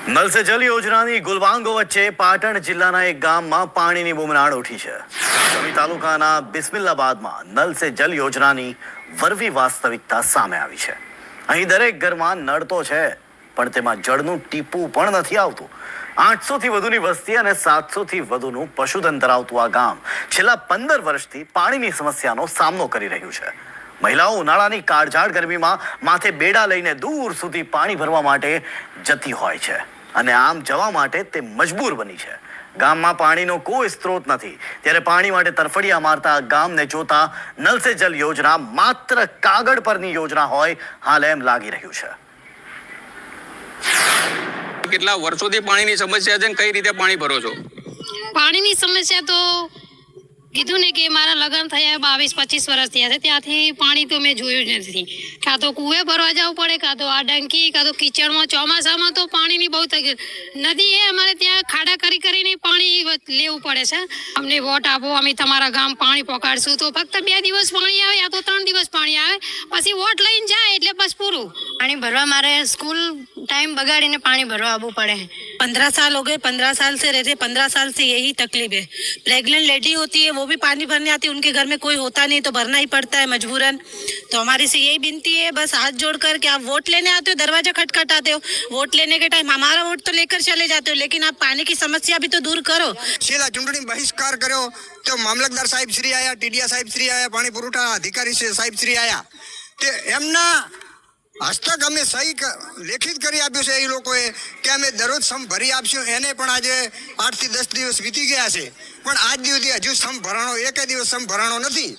Null સે જલ યોજનાની ગુલબાંગો વચ્ચે પાટણ જિલ્લાના એક ગામમાં પાણીની બુમરાણ ઉઠી છે. સમી તાલુકાના બિસ્મિલ્લાબાદમાં નલ સે જલ યોજનાની વરવી વાસ્તવિકતા સામે આવી છે. અહીં દરેક ઘરમાં નળ તો છે, પણ તેમાં જળનું ટીપું પણ નથી આવતું. 800 થી વધુની વસ્તી અને 700 થી વધુનું પશુધન ધરાવતું આ ગામ છેલ્લા 15 વર્ષથી પાણીની સમસ્યાનો સામનો કરી રહ્યું છે. મહિલાઓ ઉનાળાની કાળઝાળ ગરમીમાં માથે બેડા લઈને દૂર સુધી પાણી ભરવા માટે જતી હોય છે અને આમ જવા માટે તે મજબૂર બની છે. ગામમાં પાણીનો કોઈ સ્ત્રોત નથી, ત્યારે પાણી માટે તરફડિયા મારતા ગામને જોતા નલ સે જલ યોજના માત્ર કાગળ પરની યોજના હોય હાલ એમ લાગી રહ્યું છે. કેટલા વર્ષોથી પાણીની સમસ્યા છે, કઈ રીતે પાણી ભરો છો? પાણીની સમસ્યા તો કીધું ને કે મારા લગ્ન થયા 22-25 વર્ષ થયા છે, ત્યાંથી પાણી તો મેં જોયું જ નથી. કાં તો કૂવે ભરવા જવું પડે, કાં તો આ ડંકી, કાં તો કિચડમાં. ચોમાસામાં તો પાણીની બહુ તકલીફ. નદી એ અમારે ત્યાં ખાડા કરીને પાણી લેવું પડે છે. અમને વોટ આપો, અમે તમારા ગામ પાણી પહોંચાડશું. તો ફક્ત 2 દિવસ પાણી આવે, યા તો 3 દિવસ પાણી આવે, પછી વોટ લઈને જાય એટલે બસ પૂરું. પાણી भरवा मारे स्कूल टाइम बगाड़ी पानी भरवा आबू पड़े. 15 साल हो गए, 15 साल से रहते, 15 साल से यही तकलीफ है. प्रेग्नेंट लेडी होती है, वो भी पानी भरने आती है, उनके घर में कोई होता नहीं तो भरना ही पड़ता है मजबूरन. तो हमारी से यही विनती है, बस हाथ जोड़ कर के आप वोट लेने आते हो, दरवाजा खटखटाते हो, वोट लेने के टाइम हमारा वोट तो लेकर चले जाते हो, लेकिन आप पानी की समस्या भी तो दूर करो. છેલ્લા ચૂંટણી બહિષ્કાર કર્યો તો મામલતદાર સાહેબ શ્રી આયા, ટીડીયા સાહેબ શ્રી આયા, પાણી પુરવઠા અધિકારી સાહેબ શ્રી આયા, તે એમના હસ્તક અમે સહી લેખિત કરી આપ્યું છે એ લોકોએ કે અમે દરરોજ સમ ભરી આપશું. એને પણ આજે 8 થી 10 દિવસ વીતી ગયા છે, પણ આજ દિવસથી હજુ સમ ભરાણો, એક દિવસ સમ ભરાણો નથી.